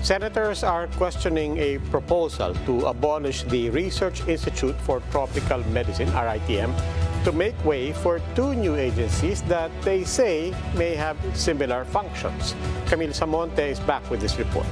Senators are questioning a proposal to abolish the Research Institute for Tropical Medicine, RITM, to make way for two new agencies that they say may have similar functions. Camille Samonte is back with this report.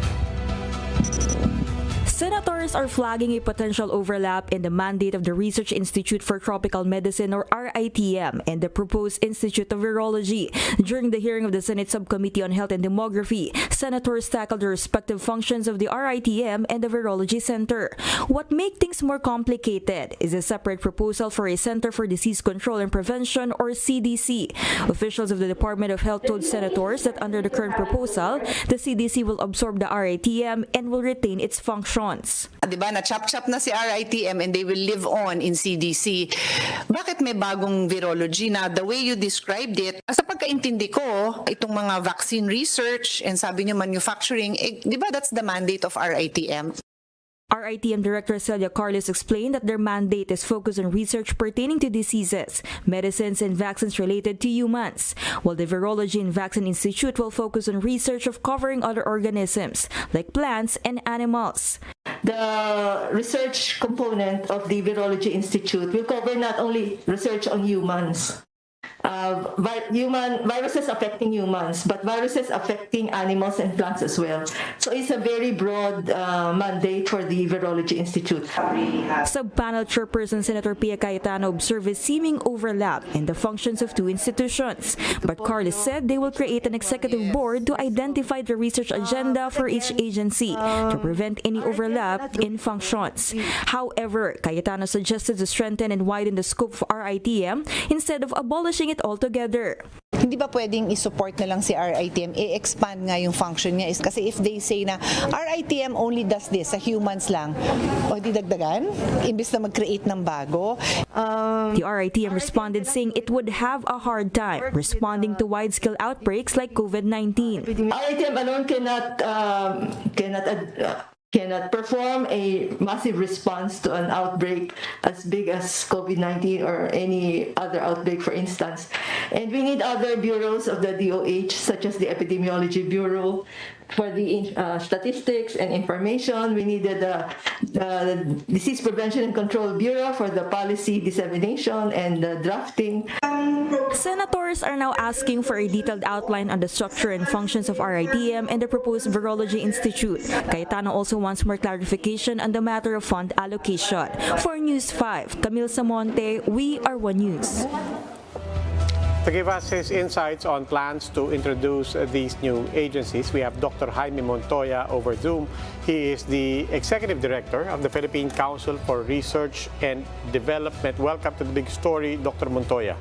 Senators are flagging a potential overlap in the mandate of the Research Institute for Tropical Medicine, or RITM, and the proposed Institute of Virology. During the hearing of the Senate Subcommittee on Health and Demography, senators tackled the respective functions of the RITM and the Virology Center. What makes things more complicated is a separate proposal for a Center for Disease Control and Prevention, or CDC. Officials of the Department of Health told senators that under the current proposal, the CDC will absorb the RITM and will retain its functions. Diba, na-chop-chop na si RITM and they will live on in CDC. Bakit may bagong virology na the way you described it, sa pagkaintindi ko, itong mga vaccine research and sabi niyo manufacturing, diba that's the mandate of RITM? RITM Director Celia Carlos explained that their mandate is focused on research pertaining to diseases, medicines, and vaccines related to humans, while the Virology and Vaccine Institute will focus on research of covering other organisms, like plants and animals. The research component of the Virology Institute will cover not only research on humans, viruses affecting humans, but viruses affecting animals and plants as well. So it's a very broad mandate for the Virology Institute. Sub-panel chairperson Senator Pia Cayetano observed a seeming overlap in the functions of two institutions, but Carlos said they will create an executive board to identify the research agenda for each agency to prevent any overlap in functions. However, Cayetano suggested to strengthen and widen the scope of RITM instead of abolishing it altogether. Hindi ba pwedeng i-support na lang si RITM, i-expand nga yung function niya? Is kasi if they say na RITM only does this sa humans lang, o di dagdagan, imbis na mag-create ng bago. The RITM responded saying it would have a hard time responding to wide-scale outbreaks like COVID-19. RITM alone cannot perform a massive response to an outbreak as big as COVID-19 or any other outbreak, for instance. And we need other bureaus of the DOH, such as the Epidemiology Bureau, for the statistics and information. We needed the Disease Prevention and Control Bureau for the policy dissemination and the drafting. Senators are now asking for a detailed outline on the structure and functions of RITM and the proposed Virology Institute. Cayetano also wants more clarification on the matter of fund allocation. For News 5, Camille Samonte, We Are One News. To give us his insights on plans to introduce these new agencies, we have Dr. Jaime Montoya over Zoom. He is the Executive Director of the Philippine Council for Research and Development. Welcome to the big story, Dr. Montoya.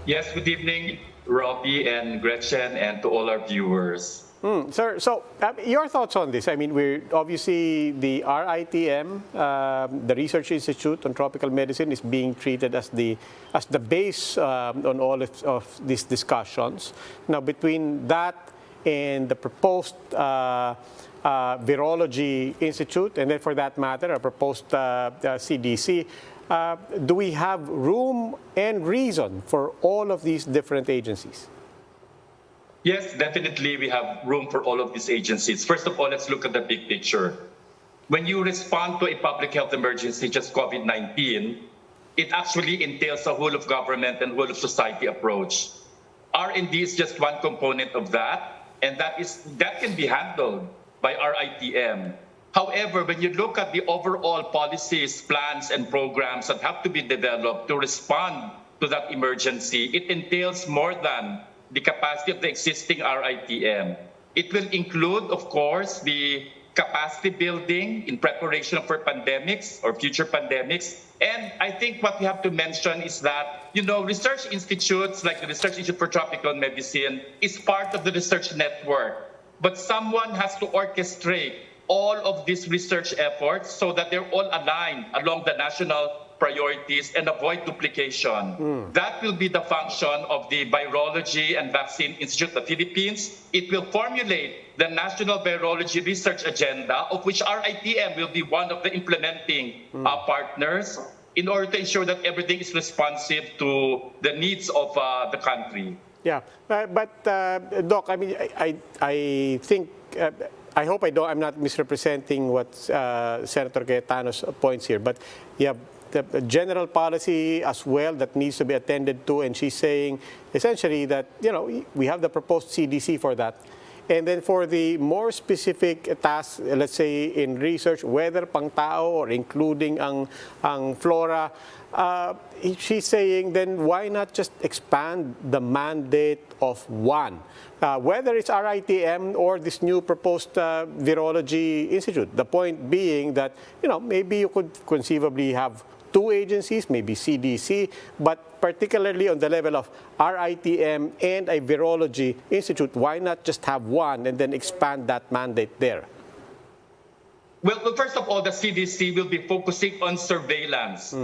Yes, good evening, Robbie and Gretchen, and to all our viewers. Sir, so your thoughts on this? I mean, we're obviously the RITM, the Research Institute on Tropical Medicine, is being treated as the base on all of these discussions. Now, between that and the proposed Virology Institute, and then for that matter, a proposed CDC, do we have room and reason for all of these different agencies? Yes, definitely we have room for all of these agencies. First of all, let's look at the big picture. When you respond to a public health emergency, just COVID-19, it actually entails a whole of government and whole of society approach. R&D is just one component of that, and that can be handled by RITM. However, when you look at the overall policies, plans, and programs that have to be developed to respond to that emergency, it entails more than the capacity of the existing RITM. It will include, of course, the capacity building in preparation for pandemics or future pandemics. And I think what we have to mention is that, research institutes like the Research Institute for Tropical Medicine is part of the research network. But someone has to orchestrate all of these research efforts so that they're all aligned along the national priorities and avoid duplication. That will be the function of the Virology and Vaccine Institute of the Philippines. It will formulate the National Virology Research Agenda, of which RITM will be one of the implementing partners, in order to ensure that everything is responsive to the needs of the country. Yeah, but Doc, I mean, I think I hope I'm not misrepresenting what Senator Cayetano's points here, but you have the general policy as well that needs to be attended to, and she's saying essentially that, we have the proposed CDC for that. And then for the more specific tasks, let's say in research, whether pang tao or including ang flora, she's saying then why not just expand the mandate of one? Whether it's RITM or this new proposed Virology Institute. The point being that, maybe you could conceivably have two agencies, maybe CDC, but particularly on the level of RITM and a Virology Institute, why not just have one and then expand that mandate there? Well, first of all, the CDC will be focusing on surveillance,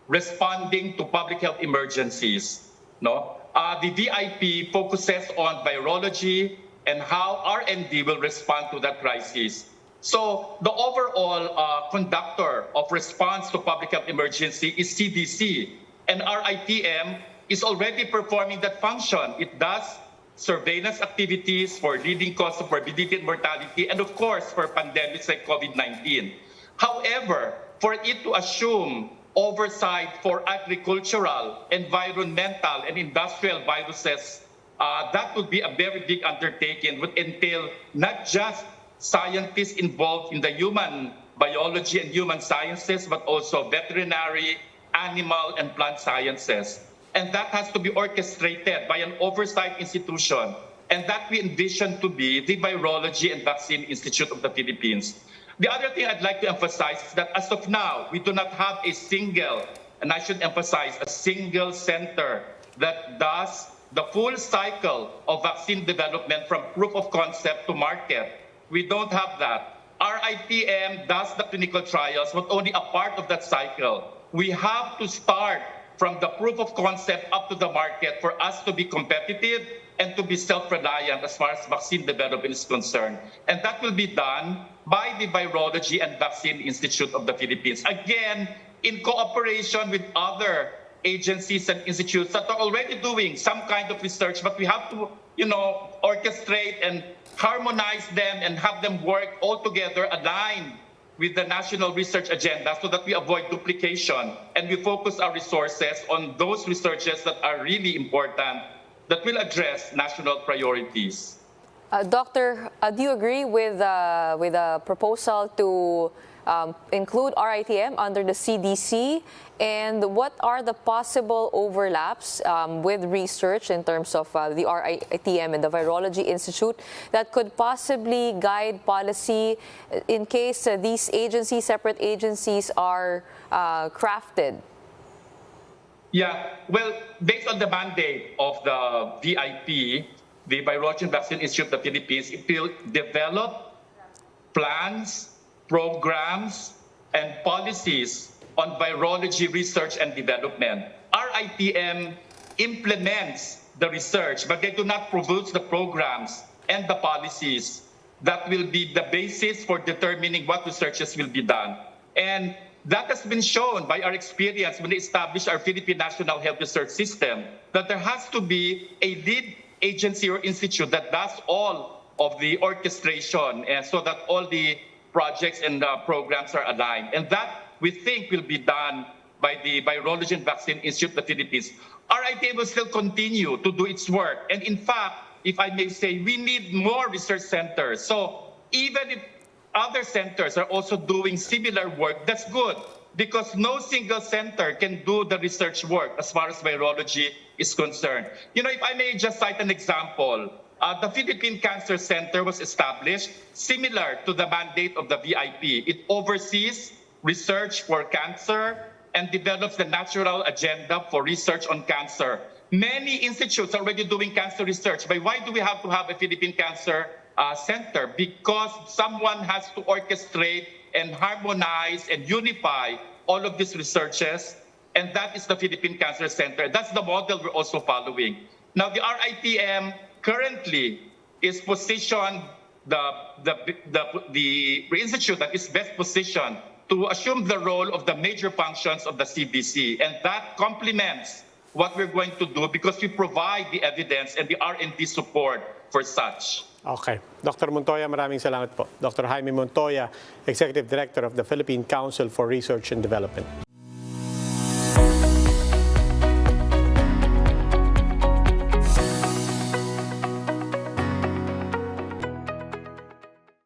responding to public health emergencies. No, the VIP focuses on virology and how R&D will respond to that crisis. So the overall conductor of response to public health emergency is CDC, and RITM is already performing that function. It does surveillance activities for leading cause of morbidity and mortality, and of course for pandemics like COVID-19. However, for it to assume oversight for agricultural, environmental, and industrial viruses, that would be a very big undertaking, would entail not just scientists involved in the human biology and human sciences, but also veterinary, animal, and plant sciences. And that has to be orchestrated by an oversight institution. And that we envision to be the Virology and Vaccine Institute of the Philippines. The other thing I'd like to emphasize is that as of now, we do not have a single, and I should emphasize, a single center that does the full cycle of vaccine development from proof of concept to market. We don't have that. RITM does the clinical trials, but only a part of that cycle. We have to start from the proof of concept up to the market for us to be competitive and to be self-reliant as far as vaccine development is concerned. And that will be done by the Virology and Vaccine Institute of the Philippines. Again, in cooperation with other agencies and institutes that are already doing some kind of research, but we have to, orchestrate and harmonize them and have them work all together, aligned with the national research agenda so that we avoid duplication and we focus our resources on those researches that are really important, that will address national priorities. Doctor, do you agree with a proposal to include RITM under the CDC? And what are the possible overlaps with research in terms of the RITM and the Virology Institute that could possibly guide policy in case these agencies, separate agencies, are crafted? Yeah, well, based on the mandate of the VIP, the Virology and Vaccine Institute of the Philippines, it will develop plans, programs, and policies on virology research and development. RITM implements the research, but they do not produce the programs and the policies that will be the basis for determining what researches will be done. And that has been shown by our experience when we established our Philippine National Health Research System, that there has to be a lead agency or institute that does all of the orchestration, and so that all the projects and programs are aligned. And that, we think, will be done by the Virology and Vaccine Institute of the Philippines. RITM will still continue to do its work. And in fact, if I may say, we need more research centers. So even if other centers are also doing similar work, that's good, because no single center can do the research work as far as virology is concerned. If I may just cite an example, the Philippine Cancer Center was established similar to the mandate of the VIP. It oversees research for cancer and develops the national agenda for research on cancer. Many institutes are already doing cancer research, but why do we have to have a Philippine Cancer Center? Because someone has to orchestrate and harmonize and unify all of these researches, and that is the Philippine Cancer Center. That's the model we're also following. Now, the RITM currently is positioned, the institute that is best positioned to assume the role of the major functions of the CDC, and that complements what we're going to do because we provide the evidence and the R&D support for such. Okay. Dr. Montoya, maraming salamat po. Dr. Jaime Montoya, Executive Director of the Philippine Council for Research and Development.